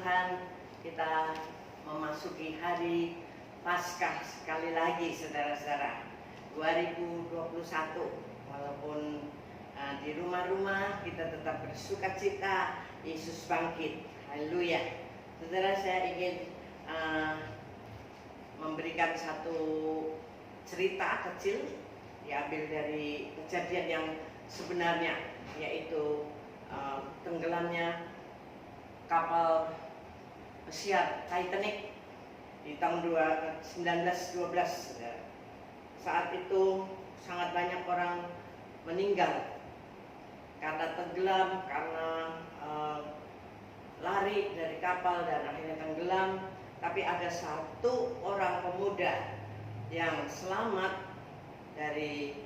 Tuhan, kita memasuki hari Paskah sekali lagi, saudara-saudara. 2021, walaupun di rumah-rumah kita tetap bersuka cita, Yesus bangkit. Haleluya. Saudara, saya ingin memberikan satu cerita kecil diambil dari kejadian yang sebenarnya, yaitu tenggelamnya kapal pesiar Titanic di tahun 1912. Saat itu sangat banyak orang meninggal karena tenggelam, karena lari dari kapal dan akhirnya tenggelam. Tapi ada satu orang pemuda yang selamat dari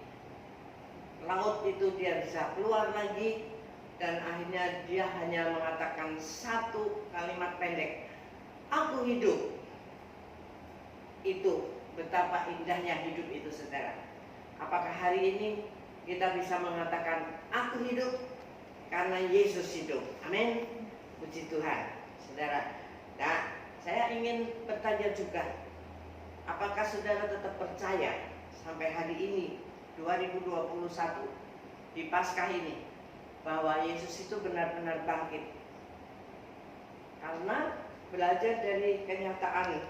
laut itu, dia bisa keluar lagi, dan akhirnya dia hanya mengatakan satu kalimat pendek, "Aku hidup." Itu betapa indahnya hidup itu, saudara. Apakah hari ini kita bisa mengatakan aku hidup? Karena Yesus hidup. Amin. Puji Tuhan, saudara. Nah, saya ingin bertanya juga, apakah saudara tetap percaya sampai hari ini 2021 di Paskah ini bahwa Yesus itu benar-benar bangkit? Karena belajar dari kenyataan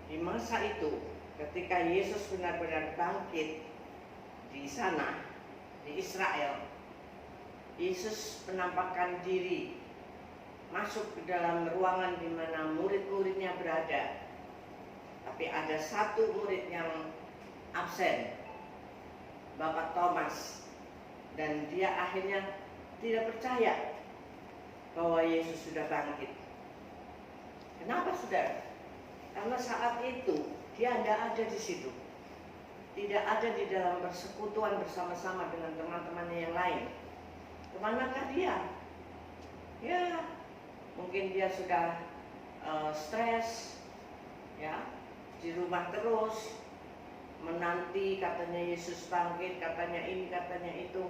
di masa itu, ketika Yesus benar-benar bangkit di sana, di Israel, Yesus menampakkan diri masuk ke dalam ruangan di mana murid-muridnya berada. Tapi ada satu murid yang absen, Bapak Thomas, dan dia akhirnya tidak percaya bahwa Yesus sudah bangkit. Kenapa, saudara? Karena saat itu dia tidak ada di situ, tidak ada di dalam persekutuan bersama-sama dengan teman-temannya yang lain. Kemanakah dia? Ya, mungkin dia sudah stres, ya, di rumah terus menanti katanya Yesus bangkit, katanya ini, katanya itu,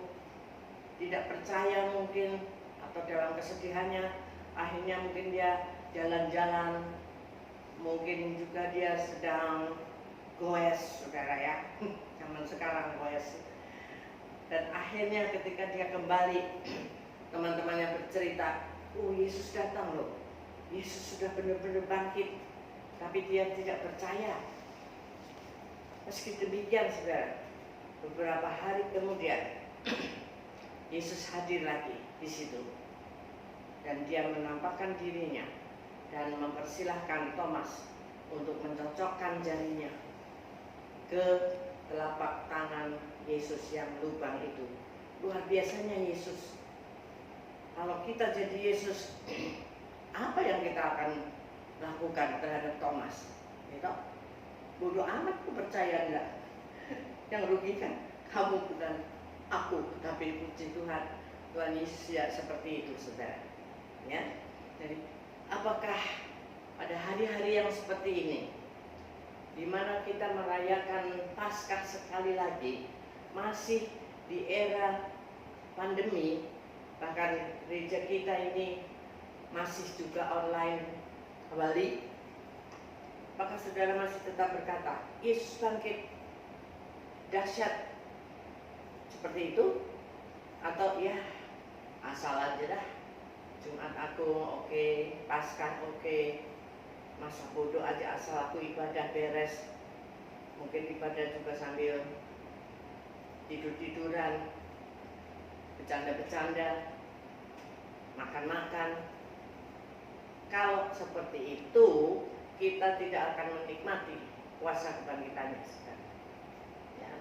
tidak percaya mungkin, atau dalam kesedihannya akhirnya mungkin dia jalan-jalan, mungkin juga dia sedang goes, saudara, ya. Zaman sekarang goes. Dan akhirnya ketika dia kembali, teman-temannya bercerita, "Oh, Yesus datang loh, Yesus sudah benar-benar bangkit." Tapi dia tidak percaya. Meski demikian, saudara, beberapa hari kemudian Yesus hadir lagi di situ, dan dia menampakkan dirinya dan mempersilahkan Thomas untuk mencocokkan jarinya ke telapak tangan Yesus yang lubang itu. Luar biasanya Yesus. Kalau kita jadi Yesus, apa yang kita akan lakukan terhadap Thomas? Gitu? Bodoh amat, aku percaya enggak. Yang rugikan kamu bukan aku, tapi puji Tuhan, Tuhan Yesus ya seperti itu, saudara. Ya, jadi apakah pada hari-hari yang seperti ini, di mana kita merayakan Paskah sekali lagi, masih di era pandemi, bahkan gereja kita ini masih juga online kembali, apakah saudara masih tetap berkata, Yesus bangkit, dahsyat, seperti itu? Atau ya asal aja dah, Jumat Agung oke, Paskah oke, masa bodoh aja asal aku ibadah beres. Mungkin ibadah juga sambil tidur-tiduran, bercanda-bercanda, makan-makan. Kalau seperti itu, kita tidak akan menikmati kuasa kebangkitannya, ya.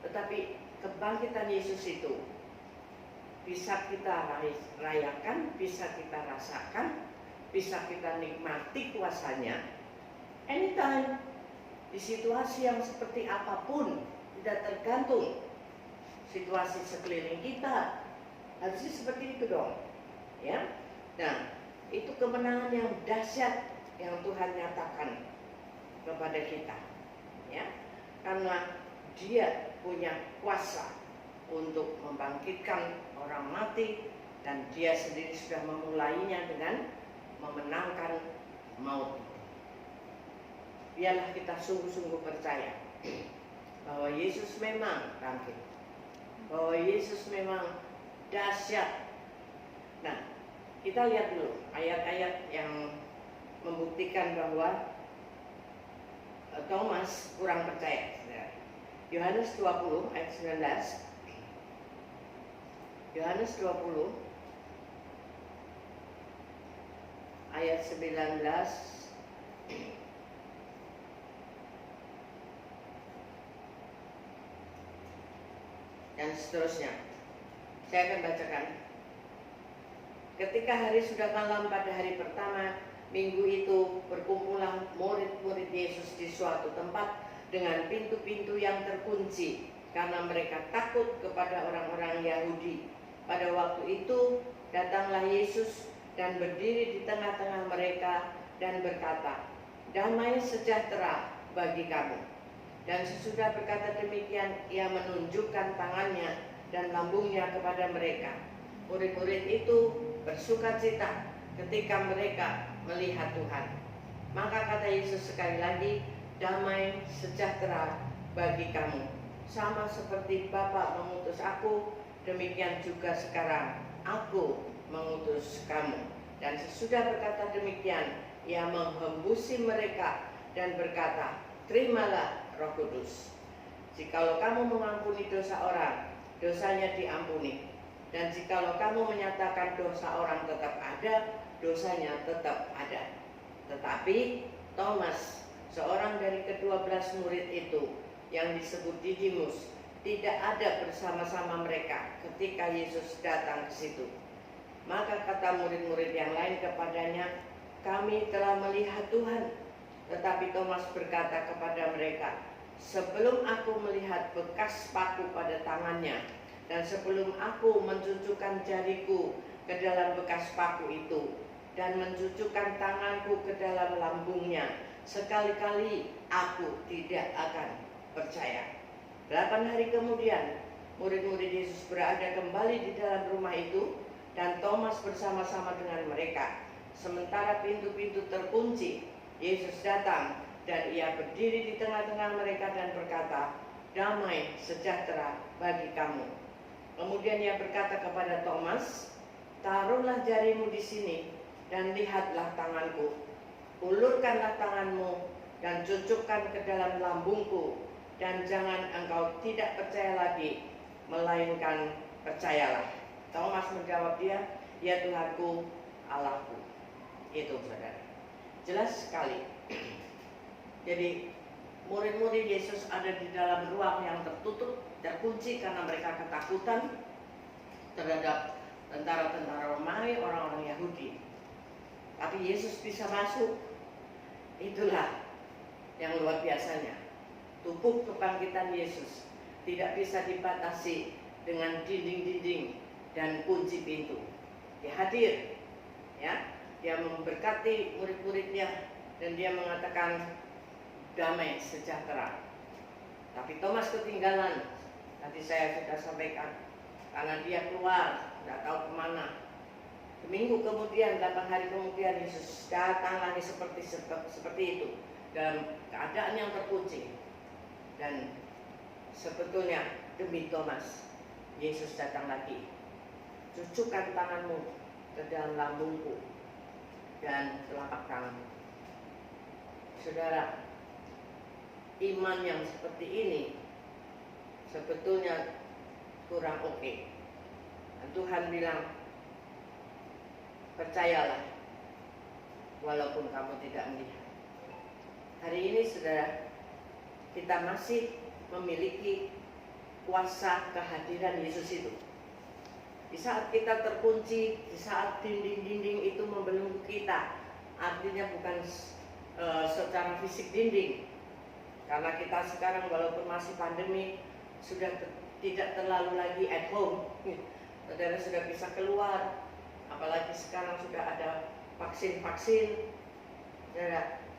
Tetapi kebangkitan Yesus itu bisa kita rayakan, bisa kita rasakan, bisa kita nikmati kuasanya anytime, di situasi yang seperti apapun, tidak tergantung situasi sekeliling kita. Harusnya seperti itu dong, ya. Nah, itu kemenangan yang dahsyat yang Tuhan nyatakan kepada kita, ya, karena Dia punya kuasa untuk membangkitkan orang mati, dan Dia sendiri sudah memulainya dengan memenangkan maut. Biarlah kita sungguh-sungguh percaya bahwa Yesus memang bangkit, bahwa Yesus memang dahsyat. Nah, kita lihat dulu ayat-ayat yang membuktikan bahwa Thomas kurang percaya. Yohanes 20 ayat 19. Yohanes 20 ayat 19 dan seterusnya. Saya akan bacakan. Ketika hari sudah malam pada hari pertama minggu itu, berkumpullah murid-murid Yesus di suatu tempat dengan pintu-pintu yang terkunci karena mereka takut kepada orang-orang Yahudi. Pada waktu itu datanglah Yesus dan berdiri di tengah-tengah mereka dan berkata, "Damai sejahtera bagi kamu." Dan sesudah berkata demikian, ia menunjukkan tangannya dan lambungnya kepada mereka. Murid-murid itu bersukacita ketika mereka melihat Tuhan. Maka kata Yesus sekali lagi, "Damai sejahtera bagi kamu. Sama seperti Bapa mengutus aku, demikian juga sekarang aku mengutus kamu." Dan sesudah berkata demikian, ia menghembusi mereka dan berkata, "Terimalah Roh Kudus. Jikalau kamu mengampuni dosa orang, dosanya diampuni. Dan jikalau kamu menyatakan dosa orang tetap ada, dosanya tetap ada." Tetapi Thomas, seorang dari ke-12 murid itu yang disebut Didimus, tidak ada bersama-sama mereka ketika Yesus datang ke situ. Maka kata murid-murid yang lain kepadanya, "Kami telah melihat Tuhan." Tetapi Thomas berkata kepada mereka, "Sebelum aku melihat bekas paku pada tangannya, dan sebelum aku mencucukkan jariku ke dalam bekas paku itu, dan mencucukkan tanganku ke dalam lambungnya, sekali-kali aku tidak akan percaya." 8 hari kemudian, murid-murid Yesus berada kembali di dalam rumah itu, dan Thomas bersama-sama dengan mereka. Sementara pintu-pintu terkunci, Yesus datang dan ia berdiri di tengah-tengah mereka dan berkata, "Damai sejahtera bagi kamu." Kemudian ia berkata kepada Thomas, "Taruhlah jarimu di sini dan lihatlah tanganku. Ulurkanlah tanganmu dan cucukkan ke dalam lambungku, dan jangan engkau tidak percaya lagi, melainkan percayalah." Thomas menjawab dia, "Ya Tuhanku, Allahku." Itu saudara. Jelas sekali. Jadi murid-murid Yesus ada di dalam ruang yang tertutup, terkunci karena mereka ketakutan terhadap tentara-tentara Romawi, orang-orang Yahudi. Tapi Yesus bisa masuk. Itulah yang luar biasanya. Tubuh kebangkitan Yesus tidak bisa dibatasi dengan dinding-dinding dan kunci pintu. Dia hadir, ya. Dia memberkati murid-muridnya dan dia mengatakan damai sejahtera. Tapi Thomas ketinggalan. Tadi saya sudah sampaikan, karena dia keluar, tidak tahu kemana. Seminggu kemudian, 8 hari kemudian, Yesus datang lagi seperti itu, dalam keadaan yang terkunci. Dan sebetulnya demi Thomas, Yesus datang lagi. "Cucukkan tanganmu ke dalam lambungku dan telapak tanganmu." Saudara, iman yang seperti ini sebetulnya kurang oke. Dan Tuhan bilang, "Percayalah walaupun kamu tidak melihat." Hari ini saudara, kita masih memiliki kuasa kehadiran Yesus itu. Di saat kita terkunci, di saat dinding-dinding itu membelenggu kita, artinya bukan secara fisik dinding, karena kita sekarang walaupun masih pandemi sudah tidak terlalu lagi at home. Saudara sudah bisa keluar, apalagi sekarang sudah ada vaksin-vaksin.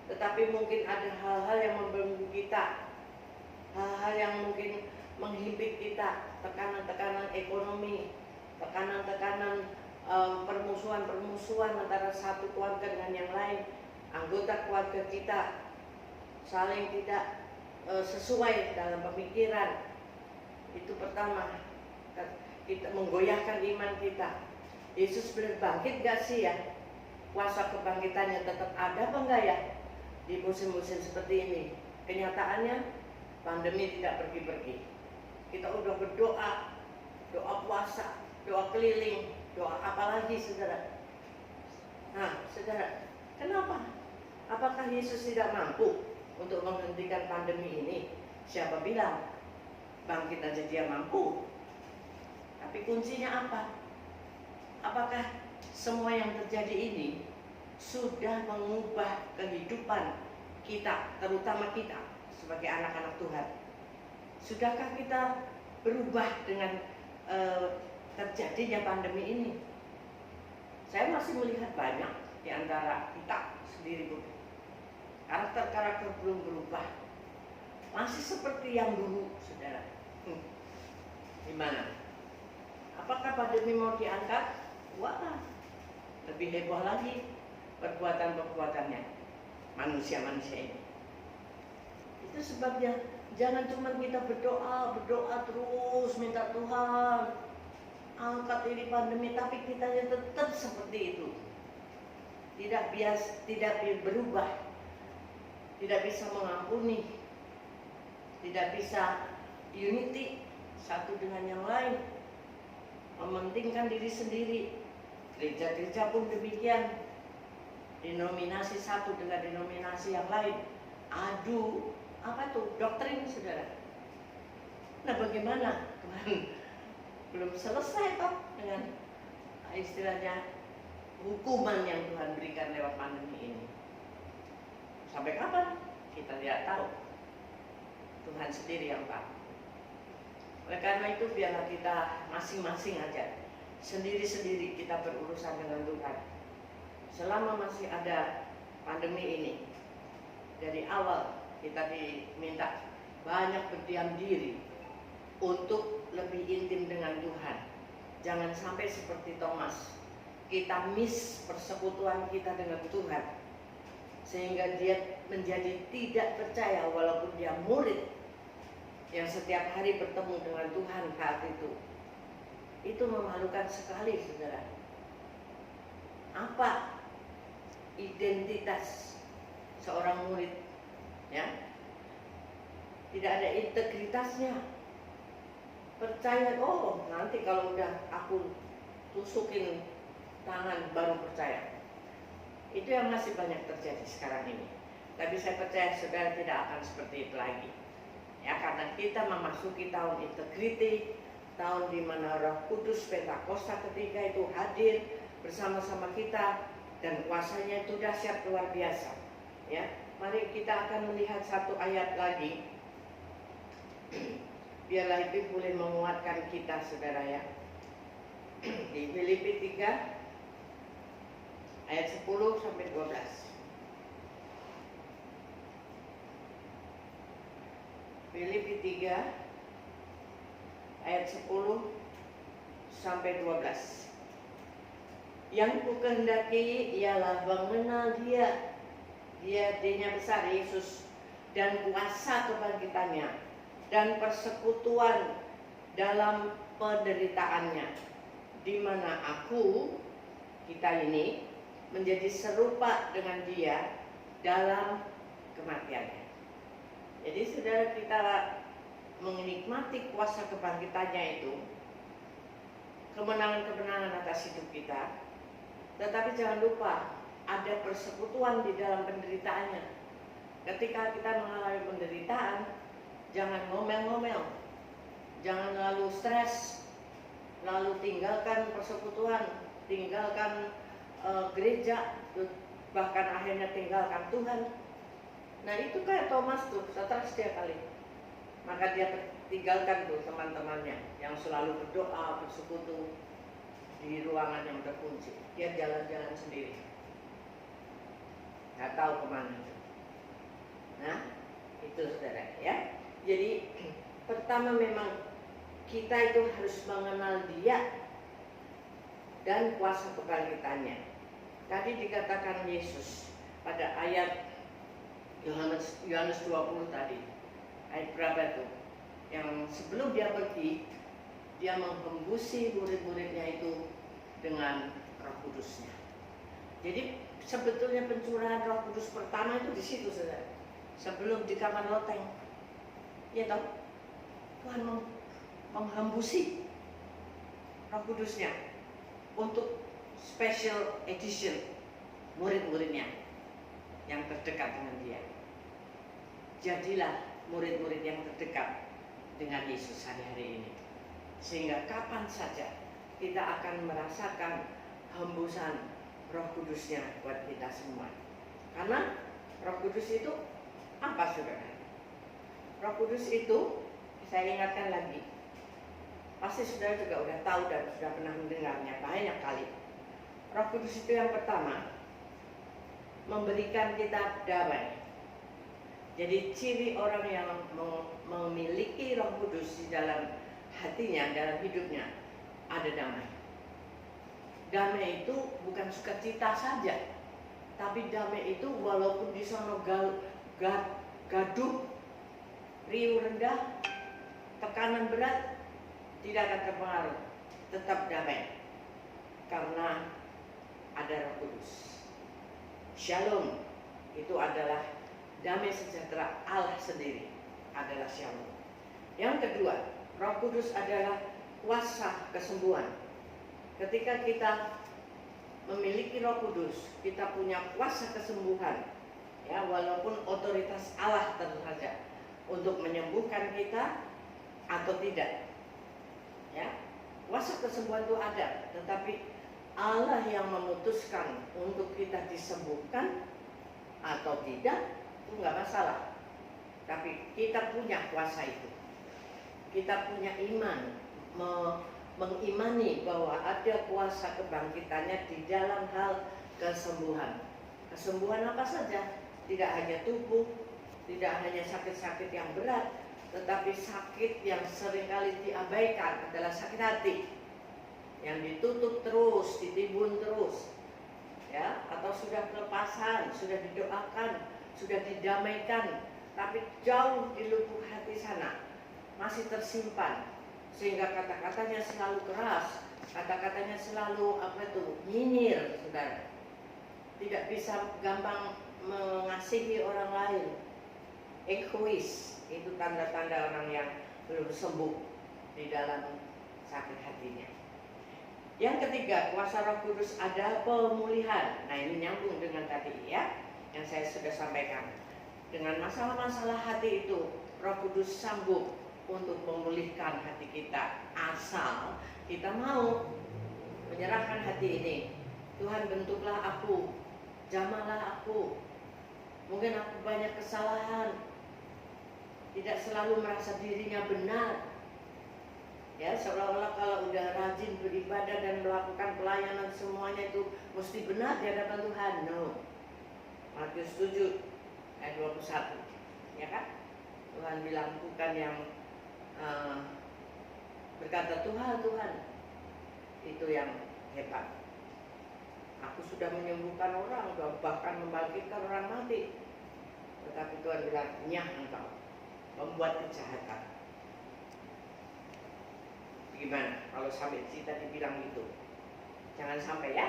Tetapi mungkin ada hal-hal yang membelenggu kita, hal-hal yang mungkin menghimpit kita, tekanan-tekanan ekonomi, tekanan-tekanan permusuhan antara satu keluarga dengan yang lain, anggota keluarga kita saling tidak sesuai dalam pemikiran. Itu pertama, kita menggoyahkan iman kita. Yesus benar bangkit gak sih ya? Kuasa kebangkitannya tetap ada apa enggak ya di musim-musim seperti ini? Kenyataannya pandemi tidak pergi-pergi. Kita udah berdoa, doa puasa, doa keliling, doa apa lagi saudara? Nah saudara, kenapa? Apakah Yesus tidak mampu untuk menghentikan pandemi ini? Siapa bilang? Bangkit aja dia mampu. Tapi kuncinya apa? Apakah semua yang terjadi ini sudah mengubah kehidupan kita, terutama kita sebagai anak-anak Tuhan? Sudahkah kita berubah dengan terjadinya pandemi ini? Saya masih melihat banyak di antara kita sendiri pun karakter-karakter belum berubah, masih seperti yang dulu, saudara. Gimana? Apakah pandemi mau diangkat? Wah, lebih heboh lagi perbuatan-perbuatannya manusia-manusia ini. Itu sebabnya jangan cuma kita berdoa terus minta Tuhan angkat ini pandemi, tapi kita yang tetap seperti itu, tidak berubah, tidak bisa mengampuni, tidak bisa unity satu dengan yang lain, mementingkan diri sendiri. Gereja-gereja pun demikian, denominasi satu dengan denominasi yang lain adu apa tuh doktrin, saudara. Nah bagaimana Tuhan belum selesai toh dengan istilahnya hukuman yang Tuhan berikan lewat pandemi ini? Sampai kapan? Kita tidak tahu. Tuhan sendiri yang tahu. Oleh karena itu biarlah kita masing-masing aja, sendiri-sendiri kita berurusan dengan Tuhan. Selama masih ada pandemi ini, dari awal kita diminta banyak berdiam diri untuk lebih intim dengan Tuhan. Jangan sampai seperti Thomas, kita miss persekutuan kita dengan Tuhan, sehingga dia menjadi tidak percaya walaupun dia murid yang setiap hari bertemu dengan Tuhan saat itu. Itu memalukan sekali, saudara. Apa identitas seorang murid? Ya, tidak ada integritasnya. Percaya, oh nanti kalau udah aku tusukin tangan baru percaya. Itu yang masih banyak terjadi sekarang ini. Tapi saya percaya saudara tidak akan seperti itu lagi. Ya, karena kita memasuki tahun integriti, tahun di mana Roh Kudus Pentakosta ketiga itu hadir bersama-sama kita, dan kuasanya itu dahsyat luar biasa. Ya, mari kita akan melihat satu ayat lagi. Biarlah itu boleh menguatkan kita, saudara ya. Di Filipi 3 ayat 10 sampai 12. Filipi 3 ayat 10 sampai 12. Yang kukehendaki ialah mengenal dia, D-nya besar, Yesus, dan kuasa kebangkitannya dan persekutuan dalam penderitaannya, di mana kita ini menjadi serupa dengan dia dalam kematiannya. Jadi saudara, kita menikmati kuasa kebangkitannya itu, kemenangan-kemenangan atas hidup kita. Tetapi jangan lupa ada persekutuan di dalam penderitaannya. Ketika kita mengalami penderitaan, jangan ngomel-ngomel, jangan lalu stres, lalu tinggalkan persekutuan, tinggalkan gereja, bahkan akhirnya tinggalkan Tuhan. Nah itu kayak Thomas tuh, stres dia kali. Maka dia tinggalkan tuh teman-temannya yang selalu berdoa, bersekutu di ruangan yang terkunci. Dia jalan-jalan sendiri, nggak tahu kemana itu. Nah itu saudara ya. Jadi pertama memang kita itu harus mengenal dia, dan kuasa kebangkitannya. Tadi dikatakan Yesus pada ayat Yohanes 20 tadi. Ayat berapa itu? Yang sebelum dia pergi, dia menghembusi murid-muridnya itu dengan Roh Kudusnya. Jadi sebetulnya pencurahan Roh Kudus pertama itu di situ, saudara. Sebelum di kamar loteng, ya toh, Tuhan menghembusi Roh Kudusnya untuk special edition murid-muridnya yang terdekat dengan dia. Jadilah murid-murid yang terdekat dengan Yesus hari-hari ini, sehingga kapan saja kita akan merasakan hembusan Roh Kudusnya buat kita semua. Karena Roh Kudus itu apa, saudara? Roh Kudus itu, saya ingatkan lagi, pasti saudara juga udah tahu dan sudah pernah mendengarnya banyak kali. Roh Kudus itu yang pertama memberikan kita damai. Jadi ciri orang yang memiliki Roh Kudus di dalam hatinya, dalam hidupnya, ada damai. Damai itu bukan sukacita saja, tapi damai itu walaupun di sana gaduh, riuh rendah, tekanan berat, tidak akan terpengaruh, tetap damai karena ada Roh Kudus. Shalom itu adalah damai sejahtera Allah sendiri, adalah shalom. Yang kedua, Roh Kudus adalah kuasa kesembuhan. Ketika kita memiliki Roh Kudus, kita punya kuasa kesembuhan, ya, walaupun otoritas Allah tentu saja untuk menyembuhkan kita atau tidak, ya, kuasa kesembuhan itu ada, tetapi Allah yang memutuskan untuk kita disembuhkan atau tidak itu nggak masalah. Tapi kita punya kuasa itu, kita punya iman, mengimani bahwa ada kuasa kebangkitannya di dalam hal kesembuhan. Kesembuhan apa saja? Tidak hanya tubuh, tidak hanya sakit-sakit yang berat, tetapi sakit yang seringkali diabaikan adalah sakit hati, yang ditutup terus, ditimbun terus, ya, atau sudah pelepasan, sudah didoakan, sudah didamaikan, tapi jauh di lubuk hati sana masih tersimpan, sehingga kata-katanya selalu keras, kata-katanya selalu nyinyir, saudara. Tidak bisa gampang mengasihi orang lain, egois. Itu tanda-tanda orang yang belum sembuh di dalam sakit hatinya. Yang ketiga, kuasa Roh Kudus ada pemulihan. Nah, ini nyambung dengan tadi, ya, yang saya sudah sampaikan. Dengan masalah-masalah hati itu, Roh Kudus sanggup untuk memulihkan hati kita, asal kita mau menyerahkan hati ini. Tuhan, bentuklah aku, jamahlah aku. Mungkin aku banyak kesalahan, tidak selalu merasa dirinya benar, ya, seolah-olah kalau udah rajin beribadah dan melakukan pelayanan semuanya itu mesti benar di hadapan Tuhan. No. Matius 7 ayat 21, ya kan? Tuhan bilang, bukan yang berkata Tuhan itu yang hebat. Aku sudah menyembuhkan orang, bahkan membangkitkan orang mati. Tetapi Tuhan bilang, nyah engkau membuat kejahatan. Gimana kalau sampai kita dibilang gitu? Jangan sampai, ya.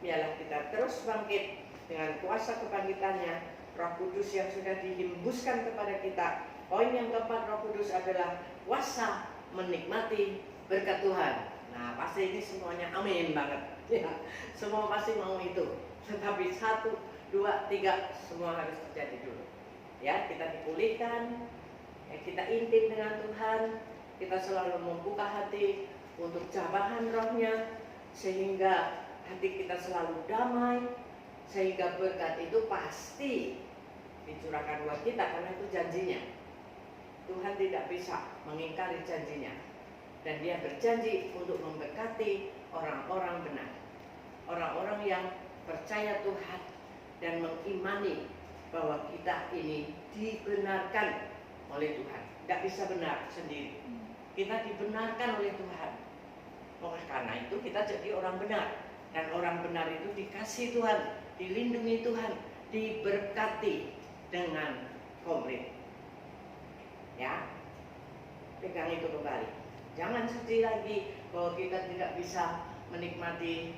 Biarlah kita terus bangkit dengan kuasa kebangkitannya, Roh Kudus yang sudah dihembuskan kepada kita. Poin yang keempat, Roh Kudus adalah kuasa menikmati berkat Tuhan. Nah, pasti ini semuanya amin banget, ya. Semua pasti mau itu. Tetapi 1, 2, 3 semua harus terjadi dulu. Ya, kita dipulihkan, ya, kita intim dengan Tuhan, kita selalu membuka hati untuk jamahan rohnya, sehingga hati kita selalu damai, sehingga berkat itu pasti dicurahkan buat kita, karena itu janjinya. Tuhan tidak bisa mengingkari janjinya, dan Dia berjanji untuk memberkati orang-orang benar, orang-orang yang percaya Tuhan dan mengimani bahwa kita ini dibenarkan oleh Tuhan. Tidak bisa benar sendiri, kita dibenarkan oleh Tuhan. Karena itu kita jadi orang benar. Dan orang benar itu dikasih Tuhan, dilindungi Tuhan, diberkati dengan komplit. Ya, pegang itu kembali. Jangan sedih lagi kalau kita tidak bisa menikmati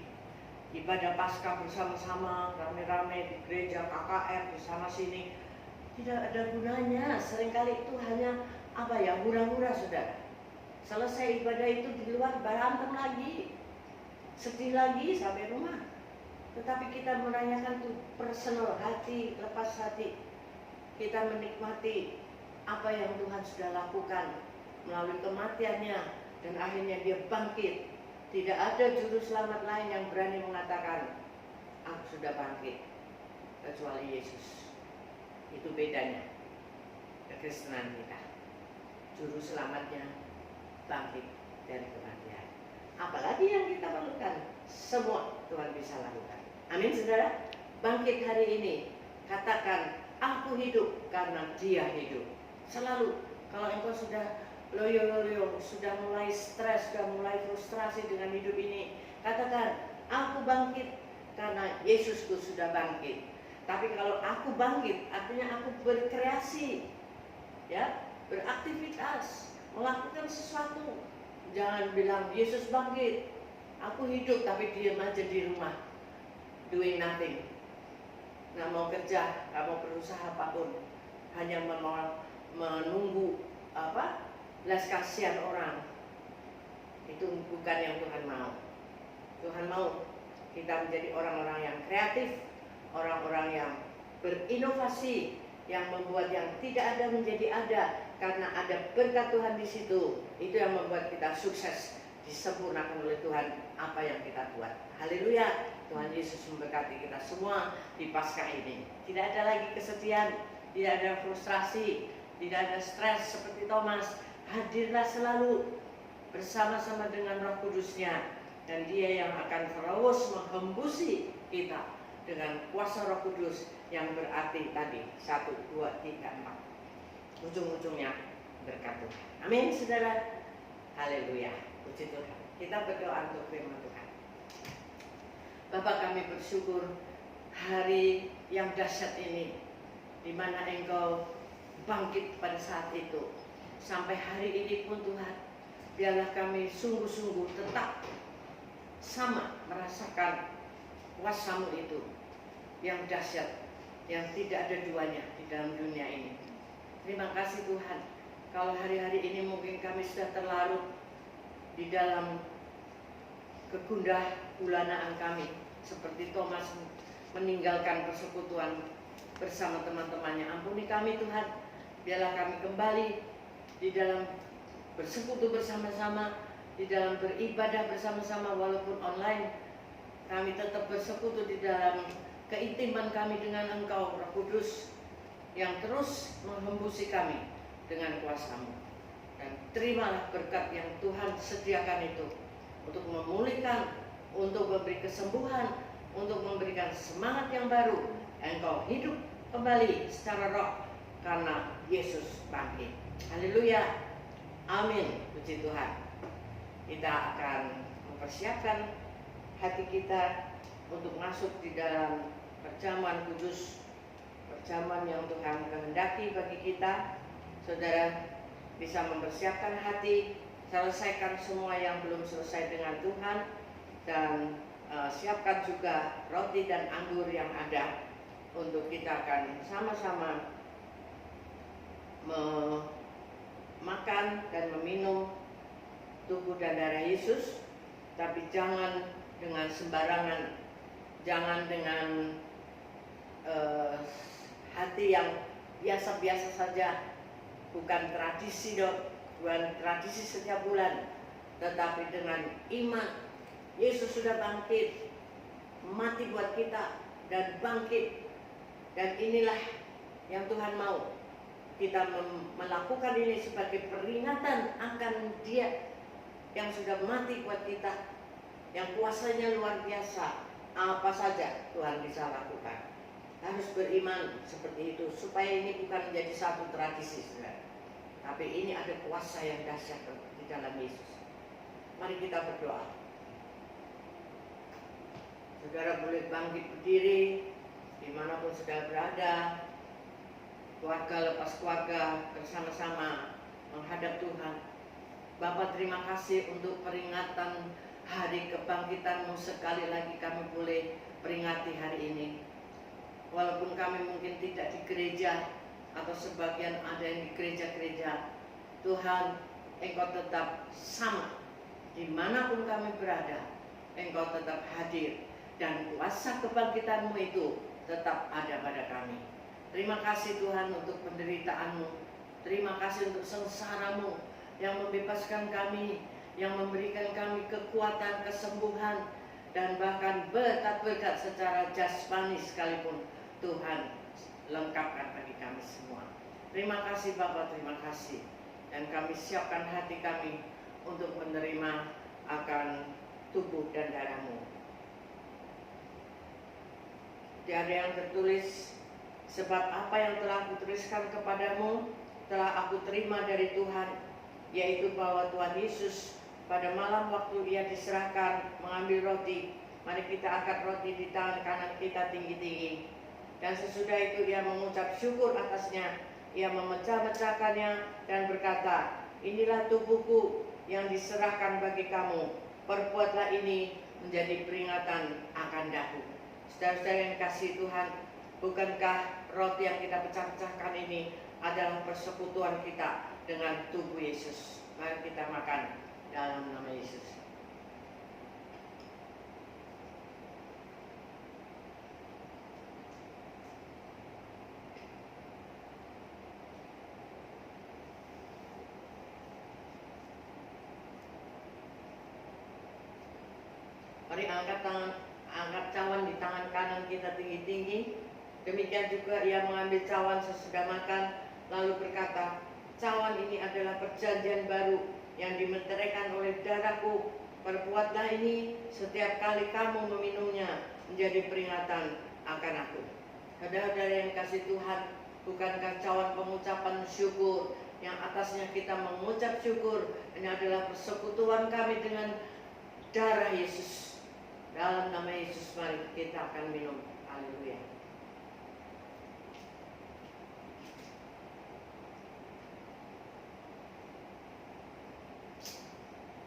ibadah Paskah bersama-sama, rame-rame di gereja, KKR, di sana sini. Tidak ada gunanya. Seringkali itu hanya hura-hura, saudara. Selesai ibadah itu di luar berantem lagi, sedih lagi sampai rumah. Tetapi kita merayakan tuh personal, hati, lepas hati. Kita menikmati apa yang Tuhan sudah lakukan melalui kematiannya, dan akhirnya dia bangkit. Tidak ada juru selamat lain yang berani mengatakan, aku sudah bangkit, kecuali Yesus. Itu bedanya kekristenan kita. Juru selamatnya bangkit dari kematian. Apalagi yang kita perlukan, semua Tuhan bisa lakukan. Amin, saudara. Bangkit hari ini, katakan, aku hidup karena Dia hidup. Selalu, kalau engkau sudah loyo-loyo, sudah mulai stres, sudah mulai frustrasi dengan hidup ini, katakan, aku bangkit karena Yesusku sudah bangkit. Tapi kalau aku bangkit, artinya aku berkreasi, ya, beraktivitas, melakukan sesuatu. Jangan bilang Yesus bangkit, aku hidup tapi diam aja di rumah, doing nothing, nggak mau kerja, nggak mau berusaha apapun, hanya menunggu belas kasihan orang. Itu bukan yang Tuhan mau. Tuhan mau kita menjadi orang-orang yang kreatif, orang-orang yang berinovasi, yang membuat yang tidak ada menjadi ada, karena ada berkat Tuhan di situ. Itu yang membuat kita sukses, disempurnakan oleh Tuhan apa yang kita buat. Haleluya. Tuhan Yesus memberkati kita semua di Paskah ini. Tidak ada lagi kesedihan, tidak ada frustrasi, tidak ada stres seperti Thomas. Hadirlah selalu bersama-sama dengan Roh Kudus-Nya, dan Dia yang akan terus menghembusi kita dengan kuasa Roh Kudus, yang berarti tadi 1, 2, 3, 4. Ujung-ujungnya berkat Tuhan. Amin, saudara. Haleluya. Puji Tuhan. Kita berdoa untuk firman Tuhan. Bapa, kami bersyukur hari yang dahsyat ini, di mana Engkau bangkit pada saat itu. Sampai hari ini pun Tuhan, biarlah kami sungguh-sungguh tetap sama merasakan kuasa-Mu itu yang dahsyat, yang tidak ada duanya di dalam dunia ini. Terima kasih Tuhan. Kalau hari-hari ini mungkin kami sudah terlarut di dalam kegundah gulanaan kami, seperti Thomas meninggalkan persekutuan bersama teman-temannya. Ampuni kami Tuhan, biarlah kami kembali di dalam bersekutu bersama-sama, di dalam beribadah bersama-sama walaupun online. Kami tetap bersekutu di dalam keintiman kami dengan Engkau, Roh Kudus, yang terus menghembusi kami dengan kuasa-Mu. Dan terimalah berkat yang Tuhan sediakan itu, untuk memulihkan, untuk memberi kesembuhan, untuk memberikan semangat yang baru. Engkau hidup kembali secara roh karena Yesus bangkit. Haleluya. Amin. Puji Tuhan. Kita akan mempersiapkan hati kita untuk masuk di dalam perjamuan kudus, perjamuan yang Tuhan kehendaki bagi kita. Saudara bisa mempersiapkan hati, selesaikan semua yang belum selesai dengan Tuhan, dan siapkan juga roti dan anggur yang ada untuk kita akan sama-sama makan dan meminum tubuh dan darah Yesus. Tapi jangan dengan sembarangan, jangan dengan hati yang biasa-biasa saja, bukan tradisi bukan tradisi setiap bulan, tetapi dengan iman. Yesus sudah bangkit, mati buat kita dan bangkit, dan inilah yang Tuhan mau. Kita melakukan ini sebagai peringatan akan Dia yang sudah mati buat kita, yang kuasanya luar biasa. Apa saja Tuhan bisa lakukan. Harus beriman seperti itu, supaya ini bukan menjadi satu tradisi, saudara, tapi ini ada kuasa yang dahsyat di dalam Yesus. Mari kita berdoa. Saudara boleh bangkit berdiri dimanapun saudara berada. Keluarga lepas keluarga bersama-sama menghadap Tuhan. Bapa, terima kasih untuk peringatan hari kebangkitan-Mu. Sekali lagi kami boleh peringati hari ini. Walaupun kami mungkin tidak di gereja atau sebagian ada yang di gereja-gereja, Tuhan, Engkau tetap sama. Dimanapun kami berada, Engkau tetap hadir. Dan kuasa kebangkitan-Mu itu tetap ada pada kami. Terima kasih Tuhan untuk penderitaan-Mu. Terima kasih untuk sengsara-Mu yang membebaskan kami, yang memberikan kami kekuatan, kesembuhan, dan bahkan berkat-berkat secara jasmani sekalipun Tuhan lengkapkan bagi kami semua. Terima kasih Bapak, terima kasih. Dan kami siapkan hati kami untuk menerima akan tubuh dan darah-Mu. Tiada yang tertulis, sebab apa yang telah kutuliskan kepadamu telah aku terima dari Tuhan, yaitu bahwa Tuhan Yesus pada malam waktu Ia diserahkan mengambil roti, mari kita angkat roti di tangan kanan kita tinggi-tinggi, dan sesudah itu Ia mengucap syukur atasnya. Ia memecah-mecahkannya dan berkata, inilah tubuhku yang diserahkan bagi kamu, perbuatlah ini menjadi peringatan akan daku. Saudara-saudara yang kasih Tuhan, bukankah roti yang kita pecah-pecahkan ini adalah persekutuan kita dengan tubuh Yesus? Mari kita makan dalam nama Yesus. Mari angkat cawan di tangan kanan kita tinggi-tinggi. Demikian juga Ia mengambil cawan sesudah makan, lalu berkata, cawan ini adalah perjanjian baru yang dimeteraikan oleh darahku. Perbuatlah ini setiap kali kamu meminumnya menjadi peringatan akan aku. Saudara-saudara yang kasih Tuhan, bukankah cawan pengucapan syukur yang atasnya kita mengucap syukur, ini adalah persekutuan kami dengan darah Yesus. Dalam nama Yesus mari kita akan minum. Haleluya.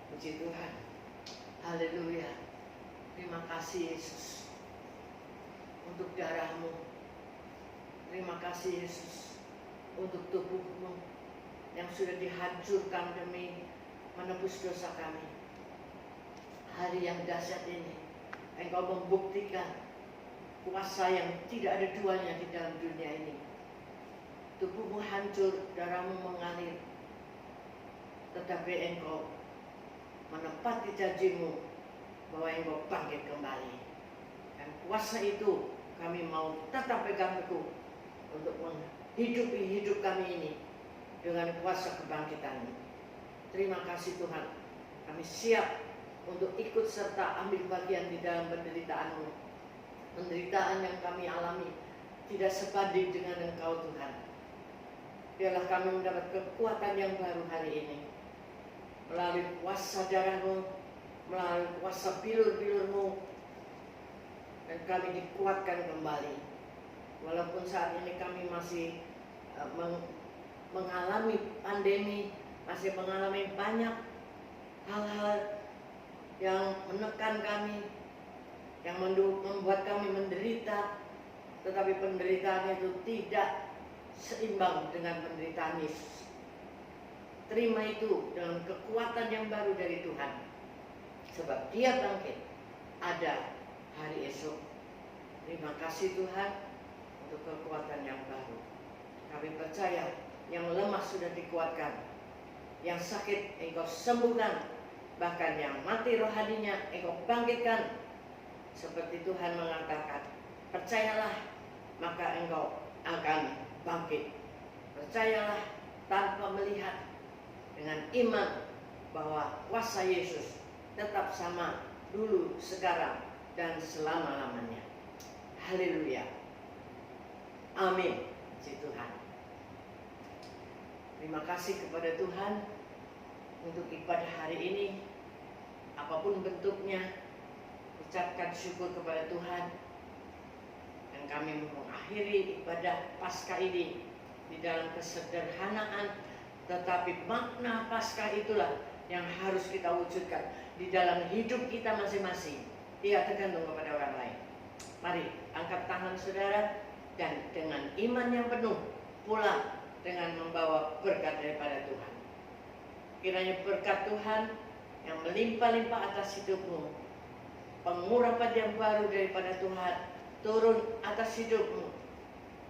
Puji Tuhan. Haleluya. Terima kasih Yesus untuk darah-Mu. Terima kasih Yesus untuk tubuh-Mu yang sudah dihancurkan demi menebus dosa kami. Hari yang dahsyat ini Engkau membuktikan kuasa yang tidak ada duanya di dalam dunia ini. Tubuhmu hancur, darahmu mengalir, tetapi Engkau menepati janjimu bahwa Engkau bangkit kembali. Dan kuasa itu kami mau tetap pegang teguh untuk menghidupi hidup kami ini dengan kuasa kebangkitan-Mu. Terima kasih Tuhan, kami siap untuk ikut serta ambil bagian di dalam penderitaan-Mu. Penderitaan yang kami alami tidak sebanding dengan Engkau Tuhan. Biarlah kami mendapat kekuatan yang baru hari ini melalui kuasa darah-Mu, melalui kuasa bilur-bilur-Mu, dan kami dikuatkan kembali. Walaupun saat ini kami masih mengalami pandemi, masih mengalami banyak hal-hal yang menekan kami, yang membuat kami menderita, tetapi penderitaan itu tidak seimbang dengan penderitaan Yesus. Terima itu dengan kekuatan yang baru dari Tuhan, sebab Dia bangkit, ada hari esok. Terima kasih Tuhan untuk kekuatan yang baru. Kami percaya yang lemah sudah dikuatkan, yang sakit Engkau sembuhkan, bahkan yang mati rohaninya Engkau bangkitkan. Seperti Tuhan mengatakan, percayalah maka Engkau akan bangkit. Percayalah tanpa melihat, dengan iman bahwa kuasa Yesus tetap sama dulu, sekarang, dan selama-lamanya. Haleluya. Amin. Puji Tuhan. Terima kasih kepada Tuhan untuk ibadah hari ini. apapun bentuknya, ucapkan syukur kepada Tuhan. Dan kami mengakhiri ibadah Paskah ini di dalam kesederhanaan, tetapi makna Paskah itulah yang harus kita wujudkan di dalam hidup kita masing-masing. Tidak tergantung kepada orang lain. Mari angkat tangan saudara dan dengan iman yang penuh pulang dengan membawa berkat daripada Tuhan. Kiranya berkat Tuhan yang melimpah-limpah atas hidupmu, pengurapan yang baru daripada Tuhan turun atas hidupmu,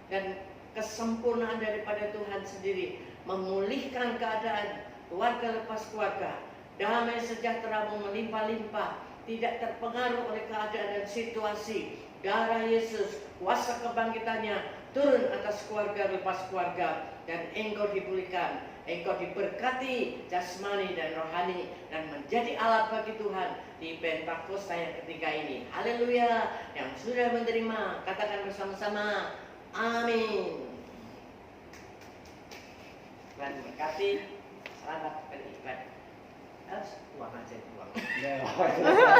dan kesempurnaan daripada Tuhan sendiri memulihkan keadaan keluarga lepas keluarga. Damai sejahtera-Mu melimpah-limpah, tidak terpengaruh oleh keadaan dan situasi. Darah Yesus, kuasa kebangkitannya turun atas keluarga lepas keluarga, dan engkau dipulihkan, engkau diberkati jasmani dan rohani, dan menjadi alat bagi Tuhan di Pentakosta yang ketiga ini. Haleluya. Yang sudah menerima katakan bersama-sama amin. Tuhan berkati. Selamat beribadah. Uang aja uang.